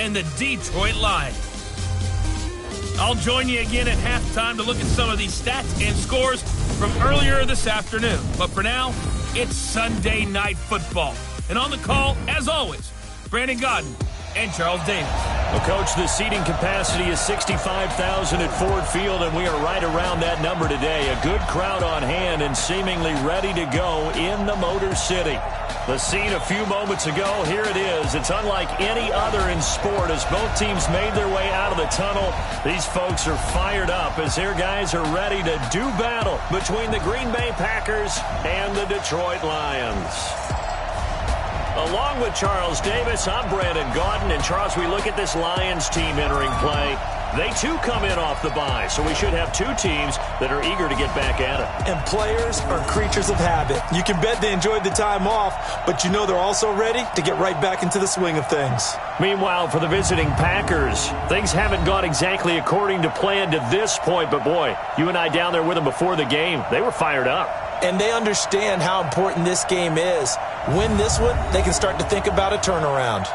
and the Detroit Lions. I'll join you again at halftime to look at some of these stats and scores from earlier this afternoon. But for now, it's Sunday Night Football. And on the call, as always, Brandon Godden and Charles Davis. Well, Coach, the seating capacity is 65,000 at Ford Field, and we are right around that number today. A good crowd on hand and seemingly ready to go in the Motor City. The scene a few moments ago, here it is. It's unlike any other in sport as both teams made their way out of the tunnel. These folks are fired up as their guys are ready to do battle between the Green Bay Packers and the Detroit Lions. Along with Charles Davis, I'm Brandon Gaudin. And Charles, we look at this Lions team entering play. They too come in off the bye, so we should have two teams that are eager to get back at it. And players are creatures of habit. You can bet they enjoyed the time off, but you know they're also ready to get right back into the swing of things. Meanwhile, for the visiting Packers, things haven't gone exactly according to plan to this point, but boy, you and I down there with them before the game, they were fired up. And they understand how important this game is. Win this one, they can start to think about a turnaround.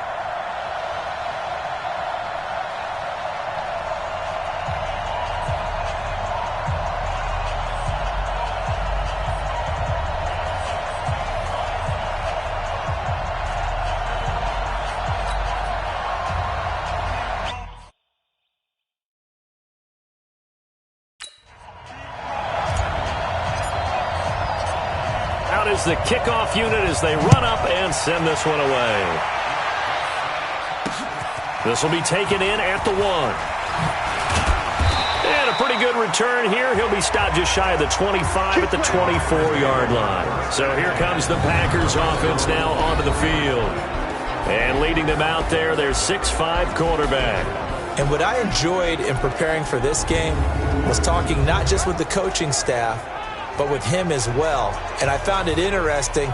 Is the kickoff unit as they run up and send this one away. This will be taken in at the 1. And a pretty good return here. He'll be stopped just shy of the 25 at the 24-yard line. So here comes the Packers offense now onto the field. And leading them out there, their 6'5" quarterback. And what I enjoyed in preparing for this game was talking not just with the coaching staff, but with him as well. And I found it interesting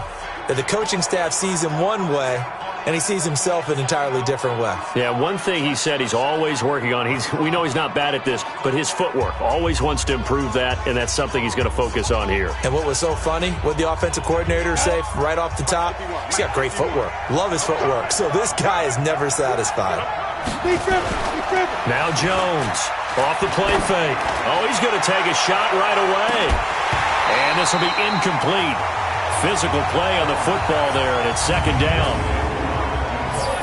that the coaching staff sees him one way, and he sees himself an entirely different way. Yeah, one thing he said he's always working on, we know he's not bad at this, but his footwork, always wants to improve that, and that's something he's going to focus on here. And what was so funny, what the offensive coordinator say right off the top, he's got great footwork. Love his footwork. So this guy is never satisfied. Now Jones, off the play fake. Oh, he's going to take a shot right away. And this will be incomplete. Physical play on the football there, and it's second down.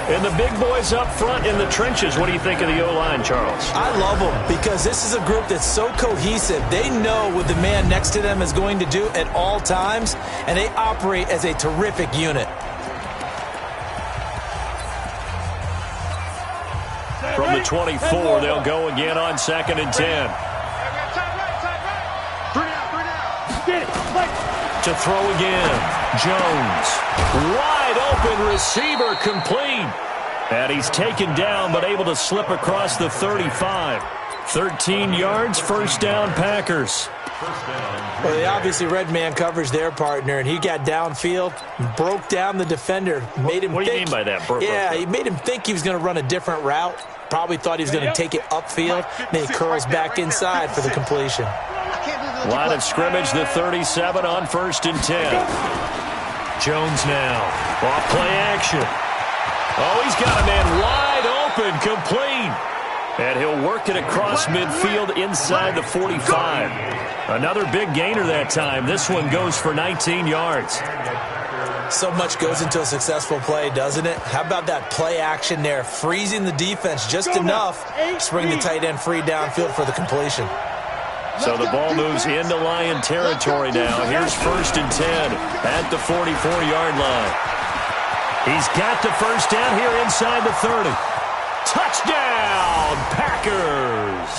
And the big boys up front in the trenches. What do you think of the O-line, Charles? I love them because this is a group that's so cohesive. They know what the man next to them is going to do at all times, and they operate as a terrific unit. From the 24, they'll go again on 2nd and 10. To throw again. Jones. Wide open receiver complete. And he's taken down but able to slip across the 35. 13 yards, first down Packers. Well, they obviously read man coverage their partner, and he got downfield, broke down the defender, made him What do you mean by that? He made him think he was going to run a different route. Probably thought he was going to take it upfield. Then he curls back inside for the completion. Line of scrimmage, the 37 on 1st and 10. Jones now. Off play action. Oh, he's got a man wide open, complete. And he'll work it across midfield inside the 45. Another big gainer that time. This one goes for 19 yards. So much goes into a successful play, doesn't it? How about that play action there, freezing the defense just enough to bring the tight end free downfield for the completion. So the ball moves into Lion territory now. Here's 1st and 10 at the 44-yard line. He's got the first down here inside the 30. Touchdown, Packers!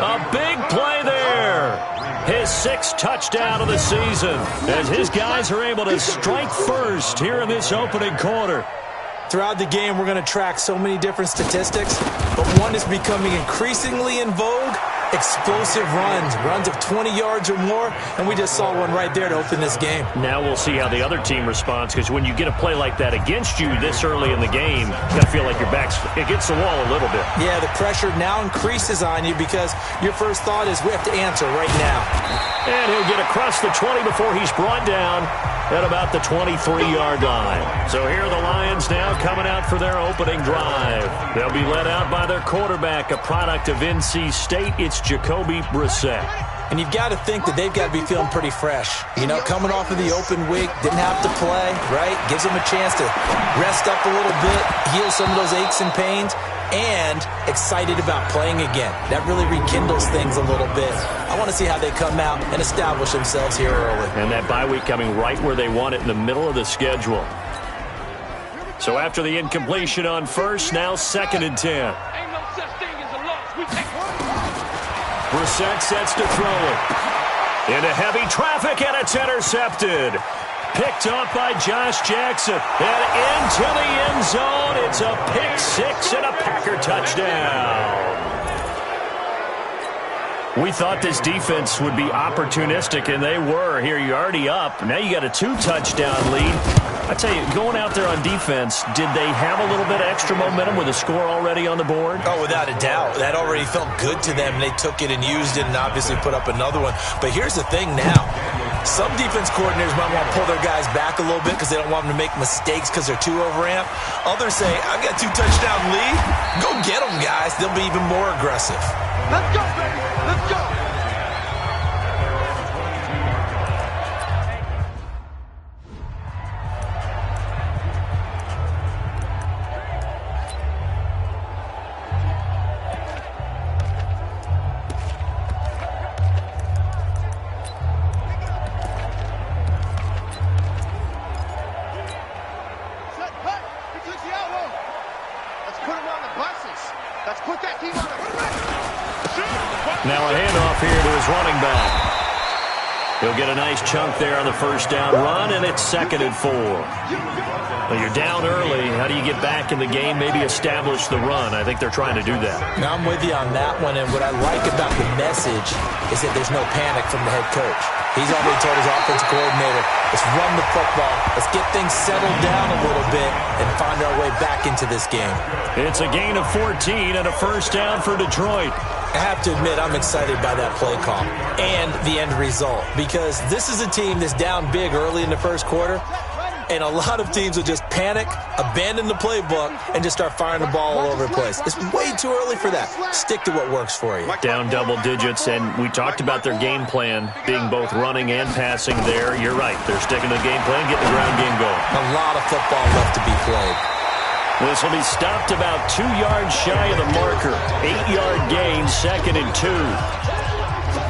A big play there. His 6th touchdown of the season as his guys are able to strike first here in this opening quarter. Throughout the game, we're going to track so many different statistics, but one is becoming increasingly in vogue. Explosive runs of 20 yards or more, and we just saw one right there to open this game. Now we'll see how the other team responds, because when you get a play like that against you this early in the game, you got to feel like your back's against the wall a little bit. Yeah, the pressure now increases on you because your first thought is we have to answer right now. And he'll get across the 20 before he's brought down at about the 23-yard line. So here are the Lions now coming out for their opening drive. They'll be led out by their quarterback, a product of NC State. It's Jacoby Brissett. And you've got to think that they've got to be feeling pretty fresh. You know, coming off of the open week, didn't have to play, right? Gives them a chance to rest up a little bit, heal some of those aches and pains, and excited about playing again. That really rekindles things a little bit. I want to see how they come out and establish themselves here early. And that bye week coming right where they want it, in the middle of the schedule. So after the incompletion on first, now 2nd and 10. Brissett sets to throw it. Into heavy traffic, and it's intercepted. Picked off by Josh Jackson. And into the end zone. It's a pick six and a Packer touchdown. We thought this defense would be opportunistic, and they were. Here, you're already up. Now you got a 2-touchdown lead. I tell you, going out there on defense, did they have a little bit of extra momentum with a score already on the board? Oh, without a doubt. That already felt good to them. They took it and used it and obviously put up another one. But here's the thing now. Some defense coordinators might want to pull their guys back a little bit because they don't want them to make mistakes because they're too overamped. Others say, I've got a 2-touchdown lead. Go get them, guys. They'll be even more aggressive. Let's go, baby. Let's go. Now a handoff here to his running back. He'll get a nice chunk there on the first down run, and it's 2nd and 4. Well, you're down early. How do you get back in the game, maybe establish the run? I think they're trying to do that. Now I'm with you on that one, and what I like about the message is that there's no panic from the head coach. He's already told his offensive coordinator, let's run the football, let's get things settled down a little bit and find our way back into this game. It's a gain of 14 and a first down for Detroit. I have to admit, I'm excited by that play call and the end result because this is a team that's down big early in the first quarter, and a lot of teams will just panic, abandon the playbook, and just start firing the ball all over the place. It's way too early for that. Stick to what works for you. Down double digits, and we talked about their game plan being both running and passing there. You're right. They're sticking to the game plan, getting the ground game going. A lot of football left to be played. This will be stopped about 2 yards shy of the marker. 8-yard gain, 2nd and 2.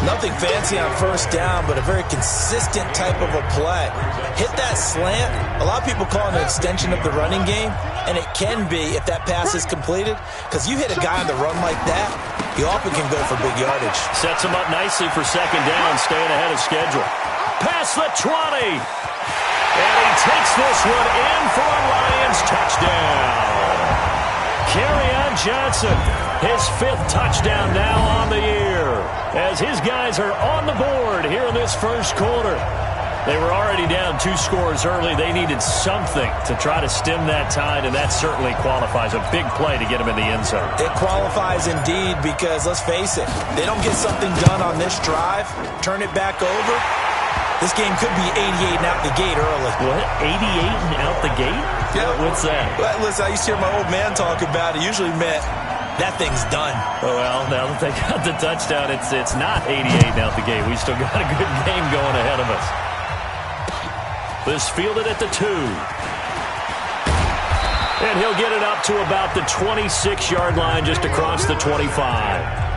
Nothing fancy on first down, but a very consistent type of a play. Hit that slant. A lot of people call it an extension of the running game, and it can be if that pass is completed, because you hit a guy on the run like that, you often can go for big yardage. Sets him up nicely for 2nd down, staying ahead of schedule. Past the 20. And he takes this one in for a Lions touchdown. Kerryon Johnson, his 5th touchdown now on the year. As his guys are on the board here in this first quarter. They were already down 2 scores early. They needed something to try to stem that tide, and that certainly qualifies. A big play to get him in the end zone. It qualifies indeed because, let's face it, they don't get something done on this drive, turn it back over. This game could be 88 and out the gate early. What? 88 and out the gate? Yeah. What's that? Well, listen, I used to hear my old man talk about it. Usually meant that thing's done. Oh, well, now that they got the touchdown, it's not 88 and out the gate. We still got a good game going ahead of us. This fielded at the 2. And he'll get it up to about the 26-yard line, just across the 25.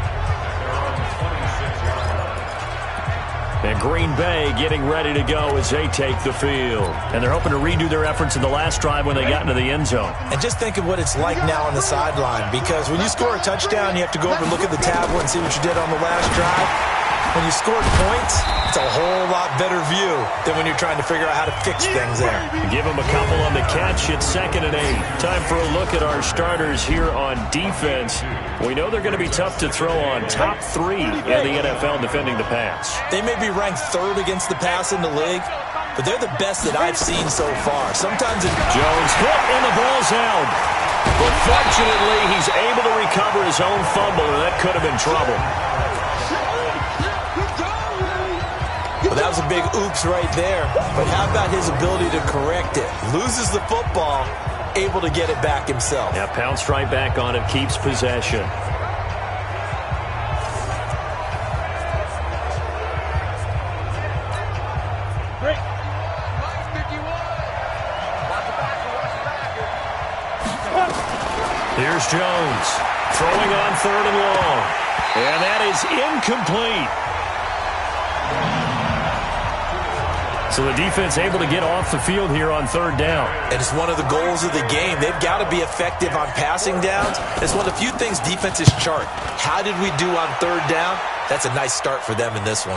And Green Bay getting ready to go as they take the field. And they're hoping to redo their efforts in the last drive when they got into the end zone. And just think of what it's like now on the sideline, because when you score a touchdown, you have to go over and look at the tablet and see what you did on the last drive. When you scored points, it's a whole lot better view than when you're trying to figure out how to fix things there. Give them a couple on the catch. It's 2nd and 8. Time for a look at our starters here on defense. We know they're going to be tough to throw on. Top 3 in the NFL defending the pass. They may be ranked 3rd against the pass in the league, but they're the best that I've seen so far. Sometimes Jones hit and the ball's out. But fortunately, he's able to recover his own fumble, and that could have been trouble. Well, that was a big oops right there. But how about his ability to correct it? Loses the football, able to get it back himself. Yeah, pounced right back on it, keeps possession. Here's Jones, throwing on 3rd and long. And that is incomplete. So the defense able to get off the field here on 3rd down. And it's one of the goals of the game. They've got to be effective on passing downs. It's one of the few things defenses chart. How did we do on 3rd down? That's a nice start for them in this one.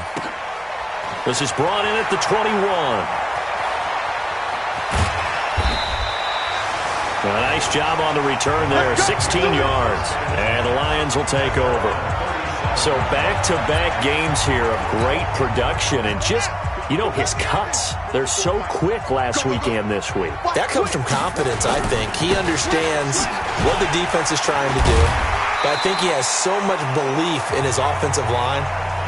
This is brought in at the 21. A nice job on the return there, 16 yards. And the Lions will take over. So back-to-back games here of great production and just, you know, his cuts. They're so quick last week and this week. That comes from confidence, I think. He understands what the defense is trying to do. But I think he has so much belief in his offensive line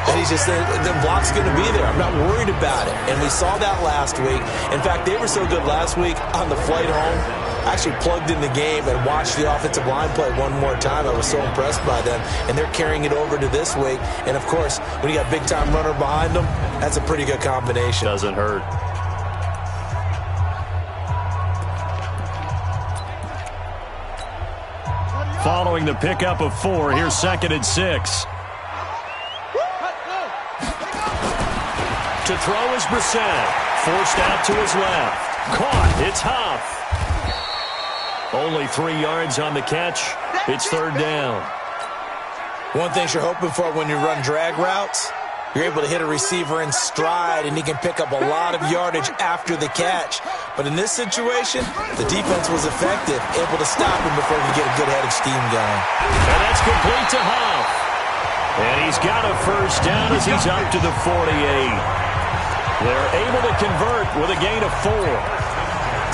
that he's just, the block's going to be there. I'm not worried about it. And we saw that last week. In fact, they were so good last week on the flight home. I actually plugged in the game and watched the offensive line play one more time. I was so impressed by them. And they're carrying it over to this week. And, of course, when you got a big-time runner behind them, that's a pretty good combination. Doesn't hurt. Following the pickup of 4, here's 2nd and 6. To throw is Brissett. Forced out to his left. Caught. It's Huff. Only 3 yards on the catch. It's 3rd down. One thing you're hoping for when you run drag routes, you're able to hit a receiver in stride, and he can pick up a lot of yardage after the catch. But in this situation, the defense was effective, able to stop him before he could get a good head of steam going. And that's complete to Huff. And he's got a 1st down as he's up to the 48. They're able to convert with a gain of 4.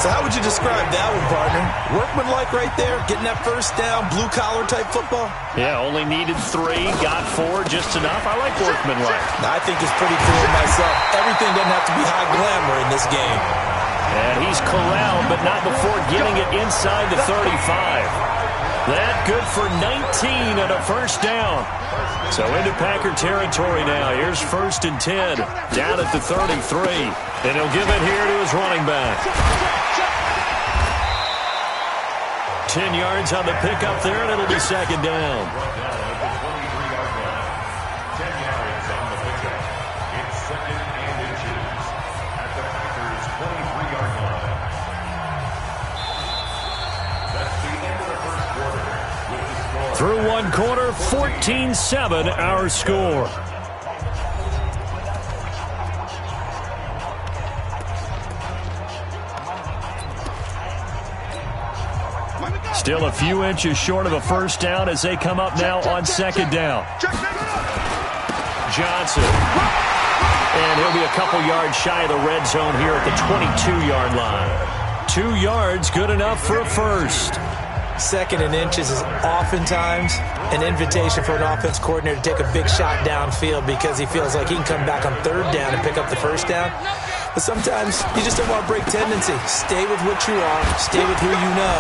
So how would you describe that one, partner? Workmanlike right there, getting that 1st down, blue-collar type football? Yeah, only needed 3, got 4, just enough. I like workmanlike. I think it's pretty clear myself. Everything doesn't have to be high glamour in this game. And he's corralled, but not before getting it inside the 35. That good for 19 and a 1st down. So into Packer territory now. Here's 1st and 10, down at the 33. And he'll give it here to his running back. 10 yards on the pickup there, and it'll be 2nd down. Through 1 quarter, 14-7 our score. Still a few inches short of a 1st down as they come up now on 2nd down. Johnson. And he'll be a couple yards shy of the red zone here at the 22-yard line. 2 yards, good enough for a 1st. 2nd and inches is oftentimes an invitation for an offense coordinator to take a big shot downfield because he feels like he can come back on 3rd down and pick up the 1st down. But sometimes you just don't want to break tendency. Stay with what you are, stay with who you know,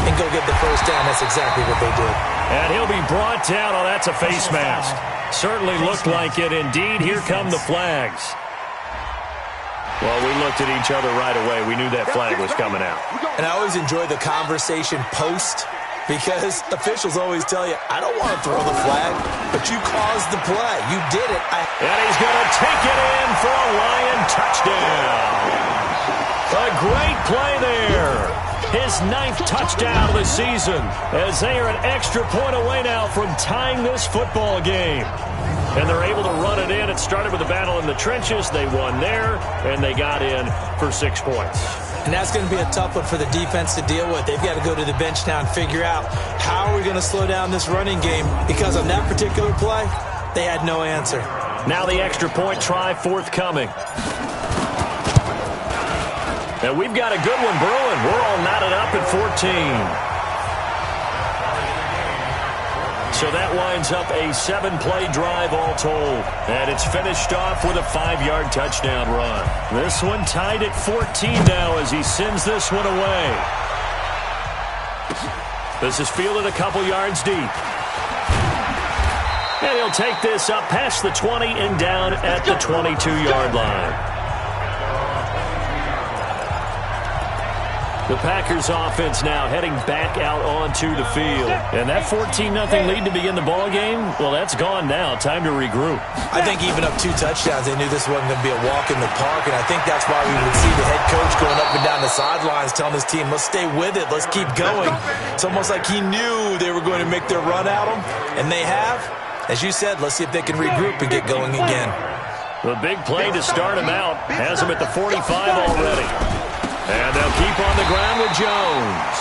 and go get the 1st down. That's exactly what they did. And he'll be brought down. Oh, that's a face mask. Certainly looked like it. Indeed, here come the flags. Well, we looked at each other right away. We knew that flag was coming out. And I always enjoy the conversation post because officials always tell you, I don't want to throw the flag, but you caused the play. You did it. And he's going to take it in for a Lion touchdown. A great play there. His 9th touchdown of the season as they are an extra point away now from tying this football game. And they're able to run it in. It started with a battle in the trenches. They won there, and they got in for 6 points. And that's going to be a tough one for the defense to deal with. They've got to go to the bench now and figure out how are we going to slow down this running game, because on that particular play, they had no answer. Now the extra point try forthcoming. And we've got a good one brewing. We're all knotted up at 14. So that winds up a 7-play drive all told. And it's finished off with a 5-yard touchdown run. This one tied at 14 now as he sends this one away. This is fielded a couple yards deep. And he'll take this up past the 20 and down at the 22-yard line. The Packers offense now heading back out onto the field. And that 14-0 lead to begin the ball game, well, that's gone now. Time to regroup. I think even up 2 touchdowns, they knew this wasn't going to be a walk in the park, and I think that's why we would see the head coach going up and down the sidelines telling his team, let's stay with it, let's keep going. It's almost like he knew they were going to make their run at him, and they have. As you said, let's see if they can regroup and get going again. The big play to start him out has him at the 45 already. And they'll keep on the ground with Jones.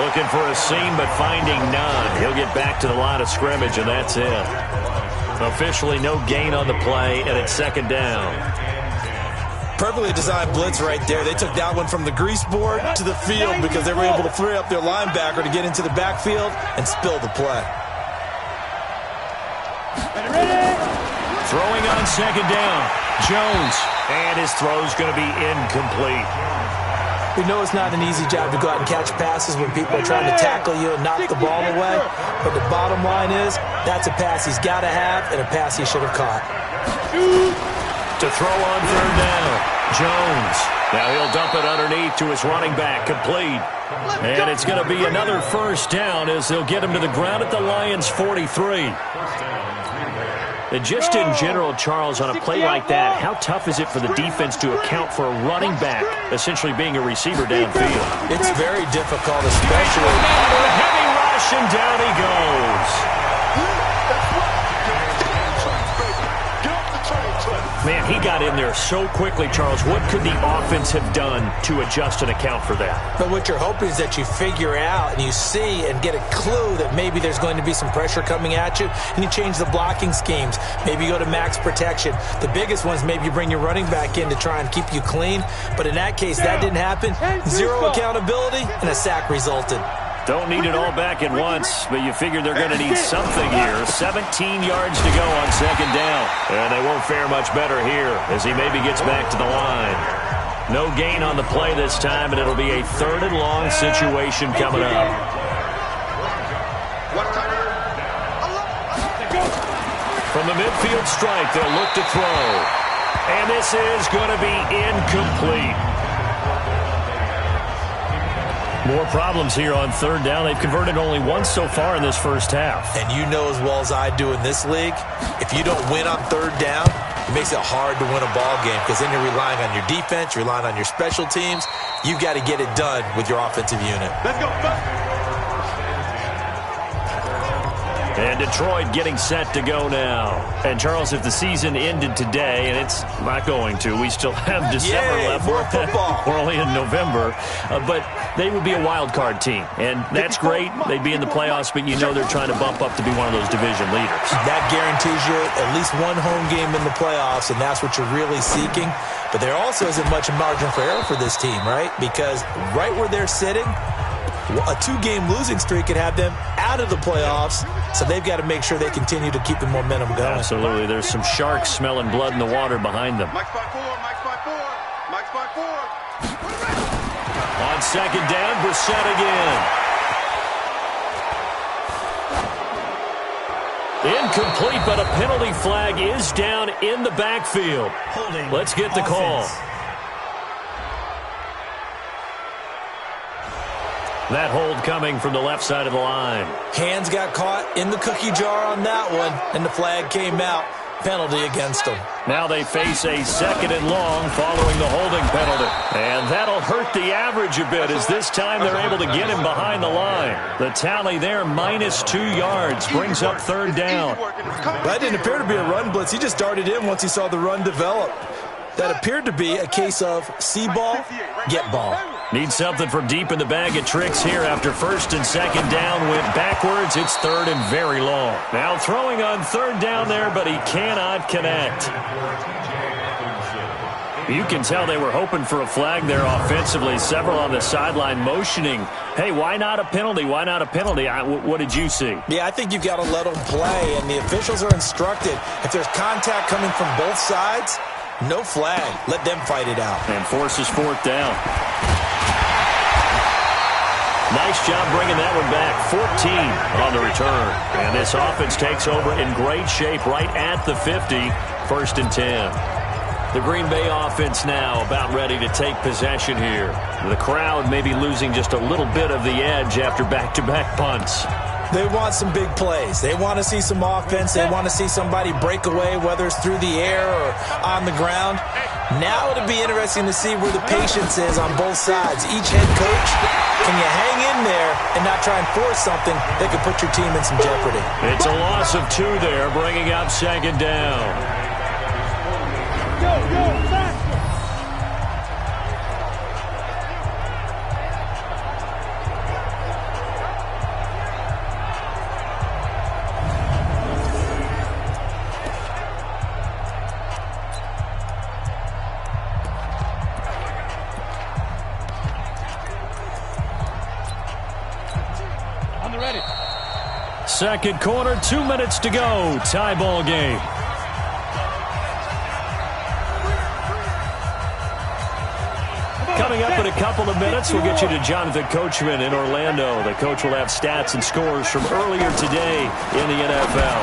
Looking for a seam, but finding none. He'll get back to the line of scrimmage, and that's it. Officially no gain on the play, and it's second down. Perfectly designed blitz right there. They took that one from the grease board to the field because they were able to free up their linebacker to get into the backfield and spill the play. Throwing on second down. Jones. And his throw's going to be incomplete. We know it's not an easy job to go out and catch passes when people are trying to tackle you and knock the ball away. But the bottom line is, that's a pass he's got to have and a pass he should have caught. To throw on third down. Jones. Now he'll dump it underneath to his running back. Complete. And it's going to be another first down as they'll get him to the ground at the Lions' 43. And just in general, Charles, on a play like that, how tough is it for the defense to account for a running back essentially being a receiver downfield? It's very difficult, especially. Heavy rush, and down he goes. Man, he got in there so quickly, Charles. What could the offense have done to adjust and account for that? But what you're hoping is that you figure out and you see and get a clue that maybe there's going to be some pressure coming at you, and you change the blocking schemes. Maybe you go to max protection. The biggest ones, maybe you bring your running back in to try and keep you clean. But in that case, that didn't happen. Zero accountability, and a sack resulted. Don't need it all back at once, but you figure they're going to need something here. 17 yards to go on second down. And they won't fare much better here as he maybe gets back to the line. No gain on the play this time, and it'll be a 3rd and long situation coming up. From the midfield stripe, they'll look to throw. And this is going to be incomplete. More problems here on third down. They've converted only once so far in this first half. And you know as well as I do in this league, if you don't win on third down, it makes it hard to win a ball game because then you're relying on your defense, you're relying on your special teams. You've got to get it done with your offensive unit. Let's go. And Detroit getting set to go now. And, Charles, if the season ended today, and it's not going to, we still have December left. More football. We're only in November. But they would be a wild card team. And that's great. They'd be in the playoffs, but you know they're trying to bump up to be one of those division leaders. That guarantees you at least one home game in the playoffs, and that's what you're really seeking. But there also isn't much margin for error for this team, right? Because right where they're sitting, a 2-game losing streak could have them out of the playoffs, so they've got to make sure they continue to keep the momentum going. Absolutely. There's some sharks smelling blood in the water behind them. Mike spot 4, Mike spot 4, Mike spot 4. On second down, Brissett again. Incomplete, but a penalty flag is down in the backfield. Let's get the call. That hold coming from the left side of the line. Hands got caught in the cookie jar on that one, and the flag came out. Penalty against them. Now they face a 2nd and long following the holding penalty. And that'll hurt the average a bit as this time they're able to get him behind the line. The tally there, -2 yards, brings up third down. That didn't appear to be a run blitz. He just darted in once he saw the run develop. That appeared to be a case of see ball, get ball. Need something from deep in the bag of tricks here after 1st and 2nd down went backwards. It's 3rd and very long. Now throwing on 3rd down there, but he cannot connect. You can tell they were hoping for a flag there offensively. Several on the sideline motioning, hey, why not a penalty? Why not a penalty? What did you see? Yeah, I think you've got to let them play, and the officials are instructed. If there's contact coming from both sides, no flag. Let them fight it out. And forces fourth down. Nice job bringing that one back. 14 on the return. And this offense takes over in great shape right at the 50. First and 10. The Green Bay offense now about ready to take possession here. The crowd may be losing just a little bit of the edge after back-to-back punts. They want some big plays. They want to see some offense. They want to see somebody break away, whether it's through the air or on the ground. Now it'll be interesting to see where the patience is on both sides. Each head coach, can you hang in there and not try and force something that could put your team in some jeopardy? It's a loss of 2 there, bringing up second down. Second quarter, 2 minutes to go. Tie ball game. Coming up in a couple of minutes, we'll get you to Jonathan Coachman in Orlando. The coach will have stats and scores from earlier today in the NFL.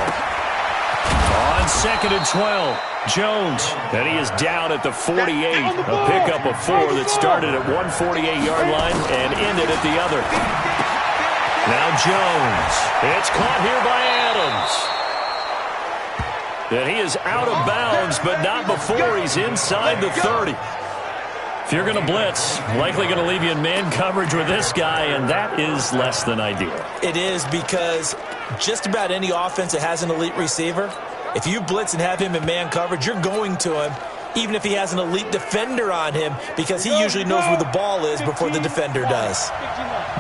On second and 12, Jones, and he is down at the 48. A pickup of 4 that started at 148-yard line and ended at the other. Now Jones. It's caught here by Adams. And he is out of bounds, but not before he's inside the 30. If you're going to blitz, likely going to leave you in man coverage with this guy, and that is less than ideal. It is, because just about any offense that has an elite receiver, if you blitz and have him in man coverage, you're going to him, even if he has an elite defender on him, because he usually knows where the ball is before the defender does.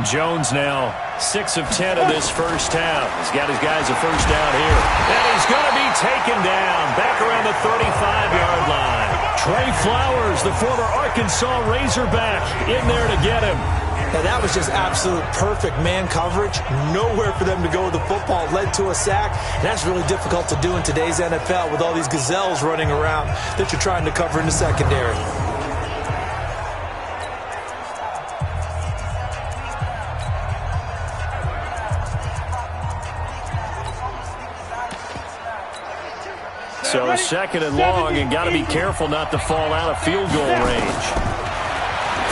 Jones now 6 of 10 of this first half. He's got his guys a first down here. And he's going to be taken down back around the 35-yard line. Trey Flowers, the former Arkansas Razorback, in there to get him. Now that was just absolute perfect man coverage. Nowhere for them to go with the football. Led to a sack. And that's really difficult to do in today's NFL with all these gazelles running around that you're trying to cover in the secondary. So second and long, and got to be careful not to fall out of field goal range.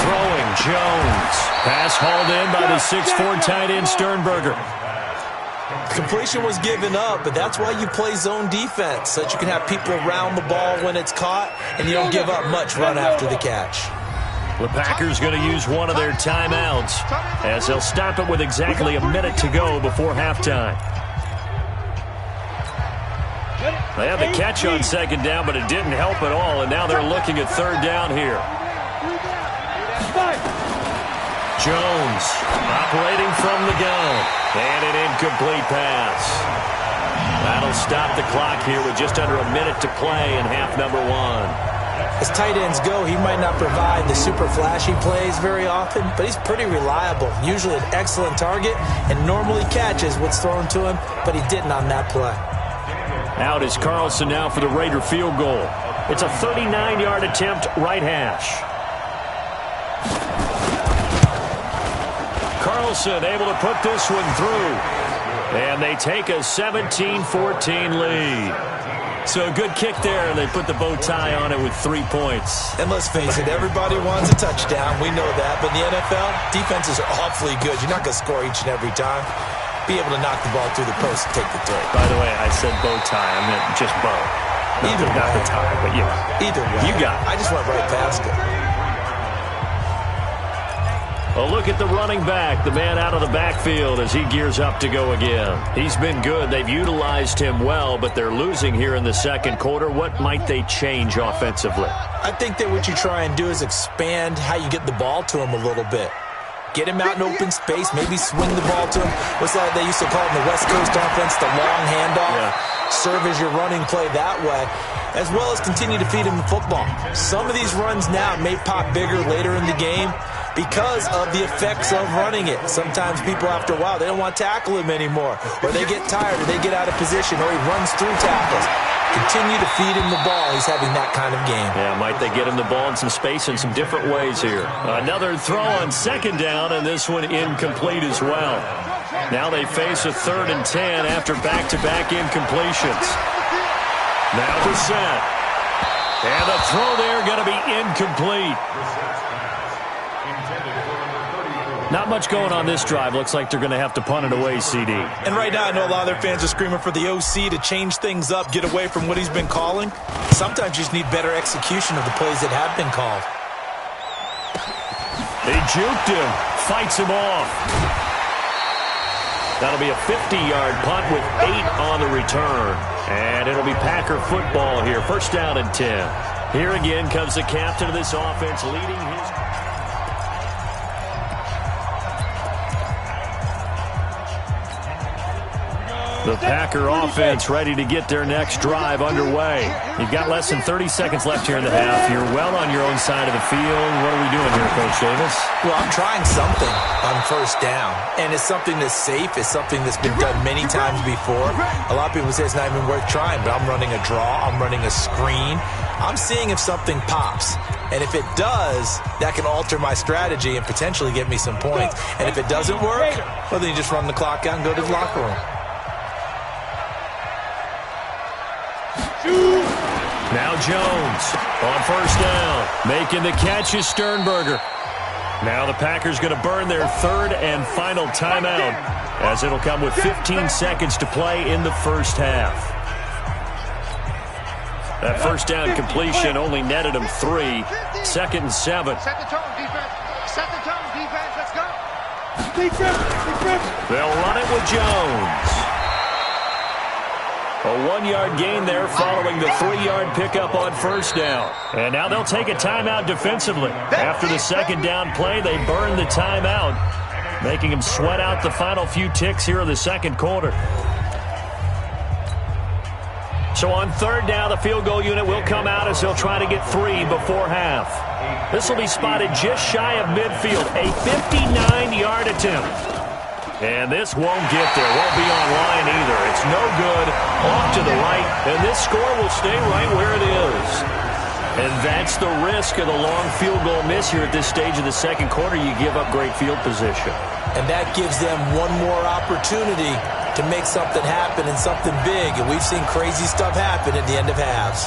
Throwing, Jones. Pass hauled in by the 6'4" tight end Sternberger. Completion was given up, but that's why you play zone defense, so that you can have people around the ball when it's caught, and you don't give up much run after the catch. The Packers going to use one of their timeouts, as they'll stop it with exactly a minute to go before halftime. They had the catch on second down, but it didn't help at all, and now they're looking at third down here. Jones operating from the gun, and an incomplete pass. That'll stop the clock here with just under a minute to play in half number 1. As tight ends go, he might not provide the super flashy plays very often, but he's pretty reliable. Usually an excellent target, and normally catches what's thrown to him, but he didn't on that play. Out is Carlson now for the Raider field goal. It's a 39-yard attempt, right hash. Carlson able to put this one through. And they take a 17-14 lead. So a good kick there. They put the bow tie on it with 3 points. And let's face it, everybody wants a touchdown. We know that. But in the NFL, defenses are awfully good. You're not going to score each and every time. Be able to knock the ball through the post and take the throw. By the way, I said bow tie. I meant just bow. Not the tie, but yeah. Either way. You got it. I just went right past it. A look at the running back, the man out of the backfield as he gears up to go again. He's been good. They've utilized him well, but they're losing here in the second quarter. What might they change offensively? I think that what you try and do is expand how you get the ball to him a little bit. Get him out in open space, maybe swing the ball to him. What's that they used to call it in the West Coast offense, the long handoff? Yeah. Serve as your running play that way. as well as continue to feed him the football. Some of these runs now may pop bigger later in the game because of the effects of running it. Sometimes people, after a while, they don't want to tackle him anymore, or they get tired, or they get out of position, or he runs through tackles. Continue to feed him the ball. He's having that kind of game. Yeah, might they get him the ball in some space in some different ways here. Another throw on second down, and this one incomplete as well. Now they face a 3rd and 10 after back-to-back incompletions. Now the set. And the throw there going to be incomplete. Not much going on this drive. Looks like they're going to have to punt it away, CD. And right now, I know a lot of their fans are screaming for the OC to change things up, get away from what he's been calling. Sometimes you just need better execution of the plays that have been called. They juked him, fights him off. That'll be a 50-yard punt with 8 on the return. And it'll be Packer football here. 1st down and 10. Here again comes the captain of this offense leading his... The Packer offense ready to get their next drive underway. You've got less than 30 seconds left here in the half. You're well on your own side of the field. What are we doing here, Coach Davis? Well, I'm trying something on 1st down, and it's something that's safe. It's something that's been done many times before. A lot of people say it's not even worth trying, but I'm running a draw. I'm running a screen. I'm seeing if something pops. And if it does, that can alter my strategy and potentially get me some points. And if it doesn't work, well, then you just run the clock out and go to the locker room. Now Jones on 1st down. Making the catch is Sternberger. Now the Packers going to burn their 3rd and final timeout, as it'll come with 15 seconds to play in the 1st half. That 1st down completion only netted him 3. 2nd and 7. Set the tone, defense. Set the tone, defense. Let's go. They'll run it with Jones. A 1-yard gain there following the 3-yard pickup on 1st down. And now they'll take a timeout defensively. After the 2nd down play, they burn the timeout, making them sweat out the final few ticks here in the 2nd quarter. So on 3rd down, the field goal unit will come out as they'll try to get 3 before half. This will be spotted just shy of midfield, a 59-yard attempt. And this won't get there. Won't be online either. It's no good. Off to the right. And this score will stay right where it is. And that's the risk of the long field goal miss here at this stage of the 2nd quarter. You give up great field position. And that gives them one more opportunity to make something happen and something big. And we've seen crazy stuff happen at the end of halves.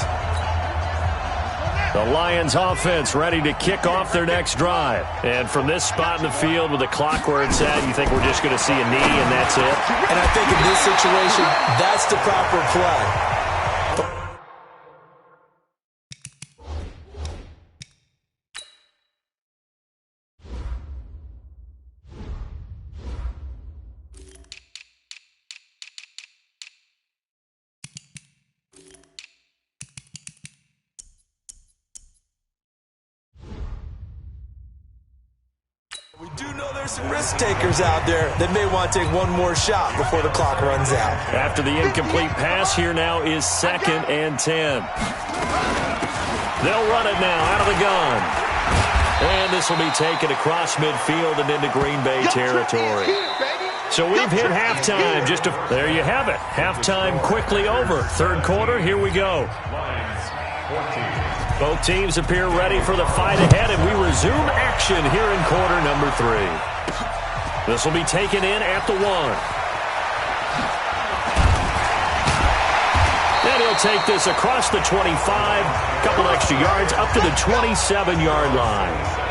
The Lions offense ready to kick off their next drive. And from this spot in the field with the clock where it's at, you think we're just going to see a knee and that's it? And I think in this situation, that's the proper play. We do know there's some risk takers out there that may want to take one more shot before the clock runs out. After the incomplete pass, here now is 2nd and 10. They'll run it now out of the gun. And this will be taken across midfield and into Green Bay territory. So we've hit halftime. There you have it. Halftime quickly over. 3rd quarter, here we go. Both teams appear ready for the fight ahead, and we resume action here in quarter number 3. This will be taken in at the 1. And he'll take this across the 25, couple extra yards, up to the 27-yard line.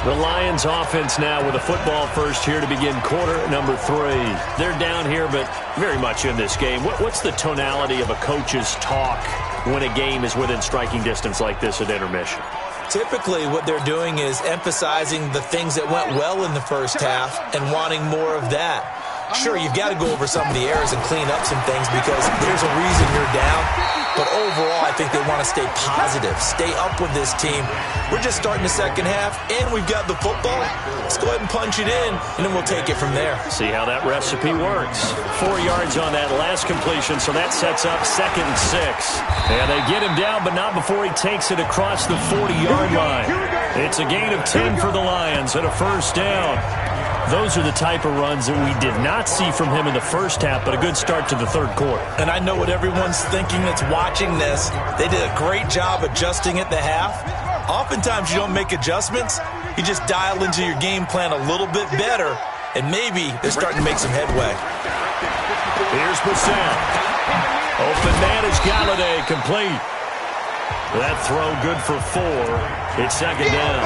The Lions offense now with a football first here to begin quarter number 3. They're down here, but very much in this game. What's the tonality of a coach's talk when a game is within striking distance like this at intermission? Typically, what they're doing is emphasizing the things that went well in the first half and wanting more of that. Sure, you've got to go over some of the errors and clean up some things because there's a reason you're down. But overall, I think they want to stay positive, stay up with this team. We're just starting the second half, and we've got the football. Let's go ahead and punch it in, and then we'll take it from there. See how that recipe works. 4 yards on that last completion, so that sets up 2nd and 6. And they get him down, but not before he takes it across the 40-yard line. It's a gain of 10 for the Lions and a first down. Those are the type of runs that we did not see from him in the first half, but a good start to the third quarter. And I know what everyone's thinking that's watching this. They did a great job adjusting at the half. Oftentimes you don't make adjustments. You just dial into your game plan a little bit better, and maybe they're starting to make some headway. Here's Bissett. Open man is Galladay, complete. That throw good for 4. It's 2nd down.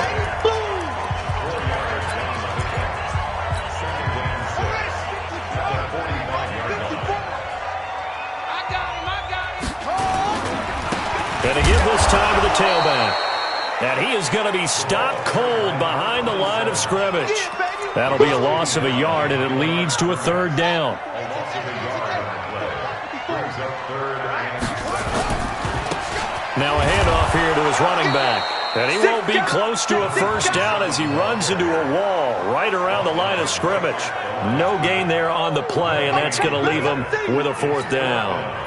And to give this time to the tailback. And he is going to be stopped cold behind the line of scrimmage. That'll be a loss of a yard, and it leads to a 3rd down. Now a handoff here to his running back. And he won't be close to a first down as he runs into a wall right around the line of scrimmage. No gain there on the play, and that's going to leave him with a 4th down.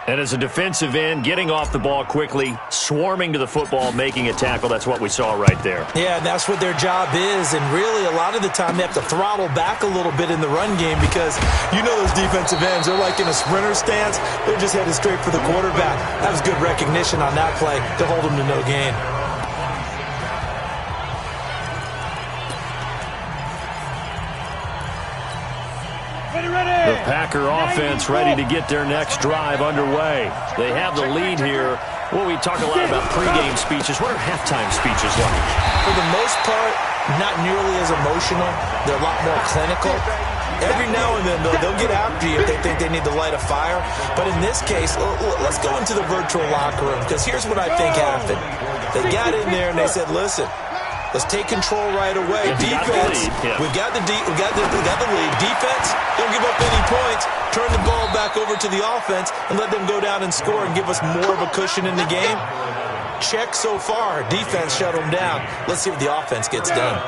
And as a defensive end, getting off the ball quickly, swarming to the football, making a tackle, that's what we saw right there. Yeah, that's what their job is. And really, a lot of the time, they have to throttle back a little bit in the run game because you know those defensive ends, they're like in a sprinter stance. They're just headed straight for the quarterback. That was good recognition on that play to hold them to no gain. The Packer offense ready to get their next drive underway. They have the lead here. Well, we talk a lot about pregame speeches. What are halftime speeches like? For the most part, not nearly as emotional. They're a lot more clinical. Every now and then, they'll get after you if they think they need to light a fire. But in this case, let's go into the virtual locker room because here's what I think happened. They got in there and they said, listen, let's take control right away. Defense, we got the lead. Defense, don't give up any points. Turn the ball back over to the offense and let them go down and score and give us more of a cushion in the game. Check so far. Defense shut them down. Let's see what the offense gets done.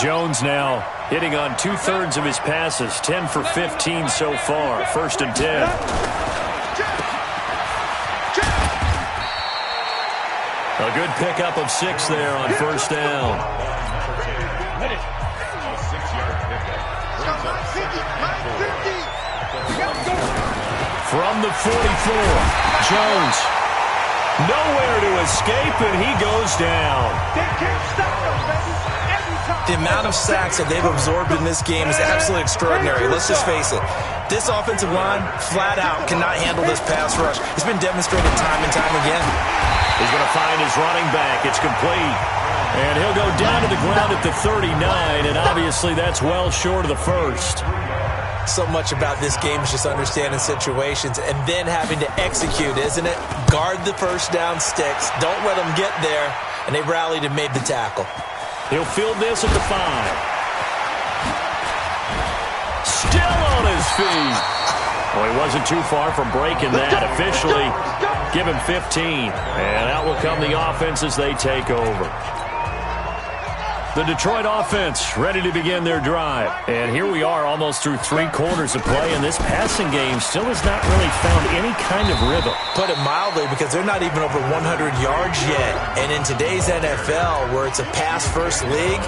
Jones now hitting on 2/3 of his passes, 10 for 15 so far. 1st and 10. A good pickup of 6 there on 1st down. From the 44, Jones. Nowhere to escape, and he goes down. The amount of sacks that they've absorbed in this game is absolutely extraordinary. Let's just face it. This offensive line, flat out, cannot handle this pass rush. It's been demonstrated time and time again. He's going to find his running back. It's complete. And he'll go down to the ground at the 39, and obviously that's well short of the first. So much about this game is just understanding situations and then having to execute, isn't it? Guard the first down sticks. Don't let them get there. And they rallied and made the tackle. He'll field this at the 5. Still on his feet. Well, he wasn't too far from breaking that. Officially, give him 15. And out will come the offense as they take over. The Detroit offense ready to begin their drive. And here we are almost through 3 quarters of play, and this passing game still has not really found any kind of rhythm. Put it mildly, because they're not even over 100 yards yet. And in today's NFL, where it's a pass-first league,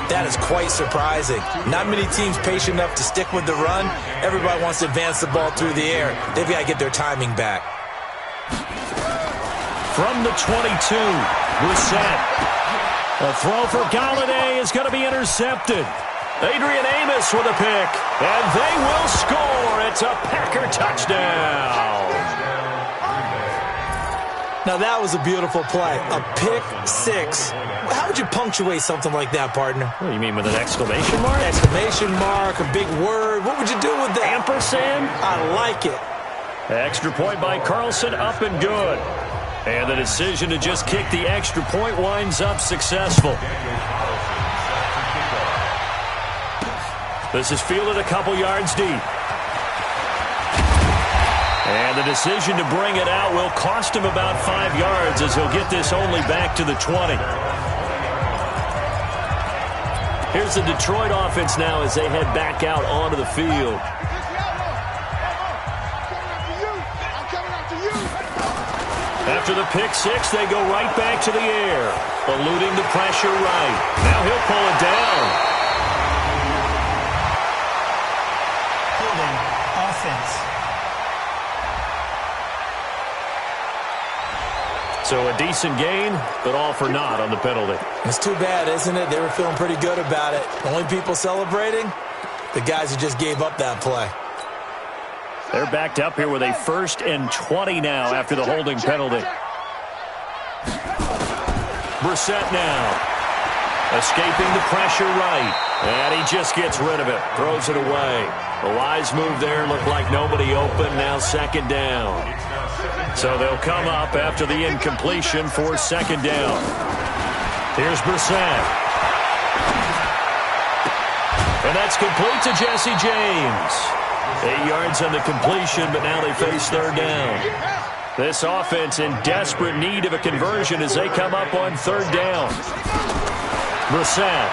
that is quite surprising. Not many teams patient enough to stick with the run. Everybody wants to advance the ball through the air. They've got to get their timing back. From the 22, Brissett. A throw for Galladay is going to be intercepted. Adrian Amos with a pick, and they will score. It's a Packer touchdown. Now that was a beautiful play. A pick 6. How would you punctuate something like that, partner? What do you mean, with an exclamation mark? Exclamation mark, a big word. What would you do with that? Ampersand? I like it. Extra point by Carlson, up and good. And the decision to just kick the extra point winds up successful. This is fielded a couple yards deep. And the decision to bring it out will cost him about 5 yards as he'll get this only back to the 20. Here's the Detroit offense now as they head back out onto the field. After the pick six, they go right back to the air, eluding the pressure right. Now he'll pull it down. Holding offense. So a decent gain, but all for naught on the penalty. It's too bad, isn't it? They were feeling pretty good about it. The only people celebrating, the guys who just gave up that play. They're backed up here with a 1st and 20 now after the holding penalty. Brissett now. Escaping the pressure right. And he just gets rid of it. Throws it away. The wise move there. Looked like nobody open. Now 2nd down. So they'll come up after the incompletion for 2nd down. Here's Brissett. And that's complete to Jesse James. 8 yards on the completion, but now they face 3rd down. This offense in desperate need of a conversion as they come up on 3rd down. Brissett.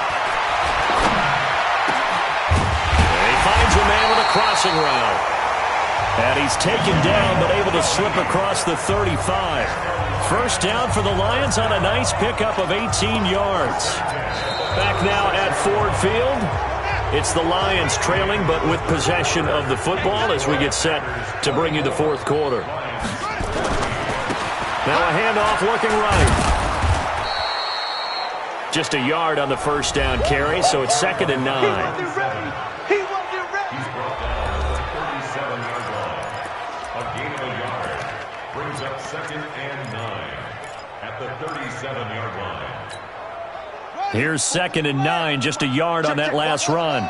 And he finds a man with a crossing route. And he's taken down, but able to slip across the 35. 1st down for the Lions on a nice pickup of 18 yards. Back now at Ford Field. It's the Lions trailing, but with possession of the football as we get set to bring you the 4th quarter. Now a handoff looking right. Just a yard on the 1st down carry, so it's 2nd and 9. He wasn't ready. He's brought down at the 37-yard line. A gain of a yard brings up 2nd and 9 at the 37-yard line. Here's 2nd and 9, just a yard on that last run.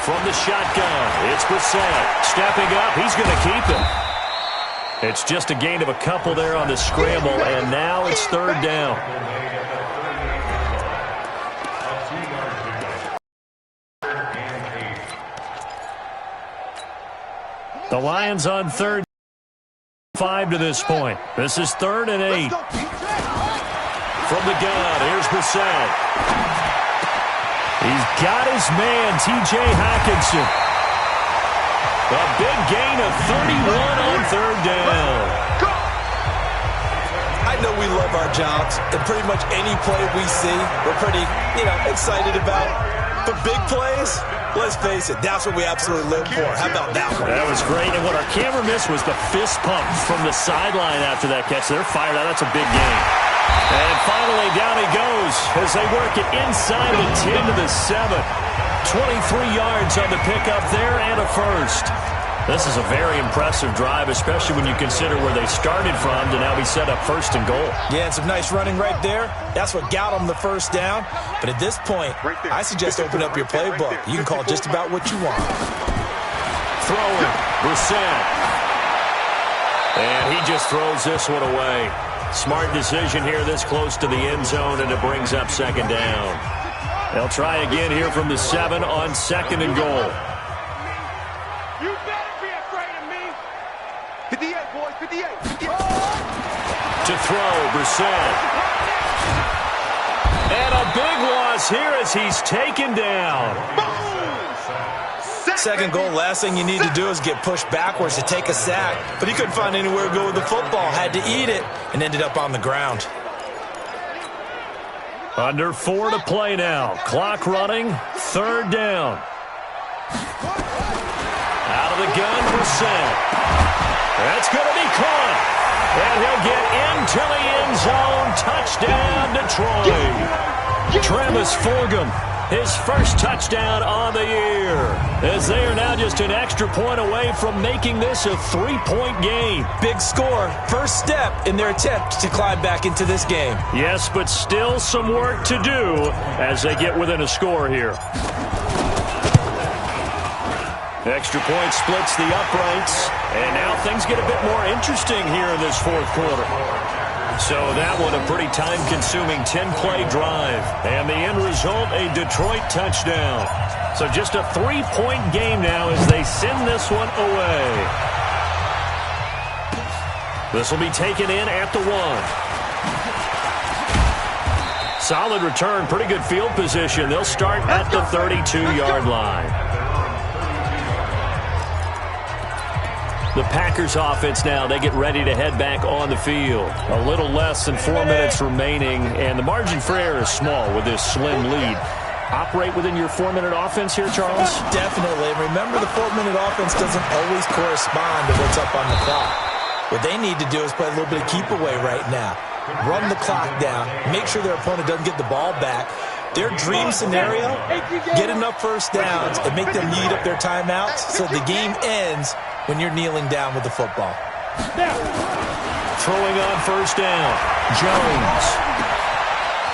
From the shotgun, it's Brissett. Stepping up, he's going to keep it. It's just a gain of a couple there on the scramble, and now it's 3rd down. The Lions on 3rd, 5 to this point. This is 3rd and 8. From the gun, here's Brissett. He's got his man, T.J. Hockenson. A big gain of 31 on 3rd down. I know we love our jobs, and pretty much any play we see, we're pretty, excited about. But big plays, let's face it, that's what we absolutely live for. How about that one? That was great, and what our camera missed was the fist pump from the sideline after that catch. They're fired out. That's a big gain. And finally, down he goes as they work it inside the 10 to the 7. 23 yards on the pickup there and a 1st. This is a very impressive drive, especially when you consider where they started from to now be set up 1st and goal. Yeah, and some nice running right there. That's what got them the 1st down. But at this point, I suggest open up your playbook. You can call just about what you want. Throwing, Brissett. And he just throws this one away. Smart decision here this close to the end zone, and it brings up 2nd down. They'll try again here from the 7 on 2nd and goal. You better be afraid of me. 58, boys, 58. To throw, Brissett. And a big loss here as he's taken down. 2nd goal, last thing you need to do is get pushed backwards to take a sack. But he couldn't find anywhere to go with the football, had to eat it, and ended up on the ground. Under 4 to play now. Clock running, 3rd down. Out of the gun, Brissett. That's going to be caught. And he'll get into the end zone. Touchdown, Detroit. Travis Fulgham, his 1st touchdown on the year, as they are now just an extra point away from making this a 3-point game. Big score, 1st step in their attempt to climb back into this game. Yes, but still some work to do as they get within a score here. Extra point splits the uprights, and now things get a bit more interesting here in this 4th quarter. So that one a pretty time-consuming 10-play drive. And the end result, a Detroit touchdown. So just a 3-point game now as they send this one away. This will be taken in at the 1. Solid return, pretty good field position. They'll start at the 32-yard line. The Packers offense now, they get ready to head back on the field. A little less than 4 minutes remaining, and the margin for error is small with this slim lead. Operate within your 4-minute offense here, Charles? Definitely. And remember, the 4-minute offense doesn't always correspond to what's up on the clock. What they need to do is play a little bit of keep away right now. Run the clock down. Make sure their opponent doesn't get the ball back. Their dream scenario, get enough first downs and make them eat up their timeouts so the game ends when you're kneeling down with the football. Throwing on first down, Jones.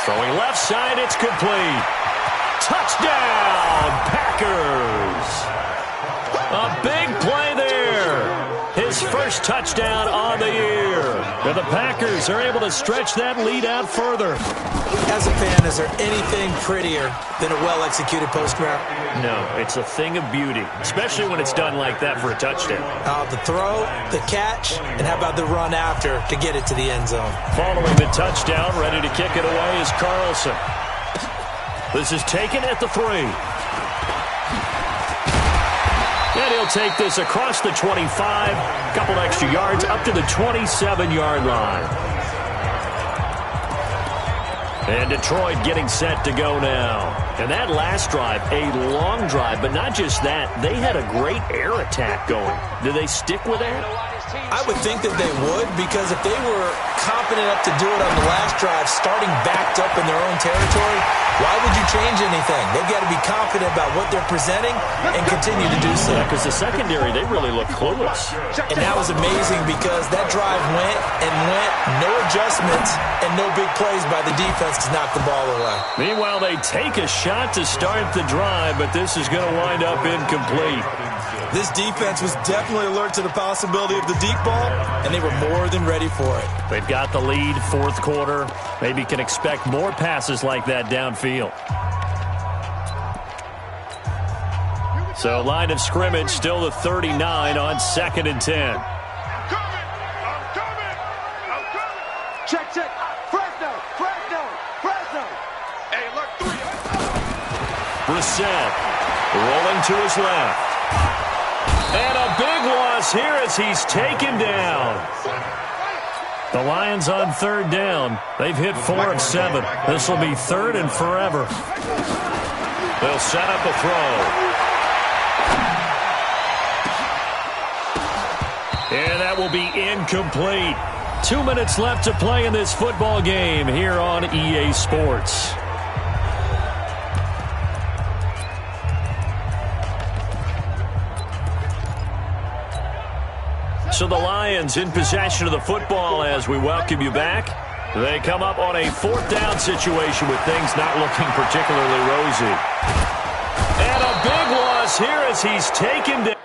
Throwing left side, it's complete. Touchdown, Packers. A big play there. His first touchdown on the year. And the Packers are able to stretch that lead out further. As a fan, is there anything prettier than a well-executed post route? No, it's a thing of beauty, especially when it's done like that for a touchdown. The throw, the catch, and how about the run after to get it to the end zone? Following the touchdown, ready to kick it away is Carlson. This is taken at the 3. And he'll take this across the 25, couple extra yards up to the 27-yard line. And Detroit getting set to go now. And that last drive, a long drive, but not just that. They had a great air attack going. Do they stick with that? I would think that they would, because if they were confident enough to do it on the last drive, starting backed up in their own territory, why would you change anything? They've got to be confident about what they're presenting and continue to do so. Because the secondary, they really look clueless. And that was amazing because that drive went and went, no adjustments, and no big plays by the defense to knock the ball away. Meanwhile, they take a shot to start the drive, but this is going to wind up incomplete. This defense was definitely alert to the possibility of the deep ball, and they were more than ready for it. They've got the lead, fourth quarter. Maybe can expect more passes like that downfield. So line of scrimmage still the 39 on 2nd and 10. I'm coming. Check. Fresno. Hey, look, 3. Brissett rolling to his left. And a big loss here as he's taken down. The Lions on 3rd down. They've hit 4 of 7. This will be 3rd and forever. They'll set up a throw. And that will be incomplete. 2 minutes left to play in this football game here on EA Sports. So the Lions in possession of the football as we welcome you back. They come up on a 4th down situation with things not looking particularly rosy. And a big loss here as he's taken down.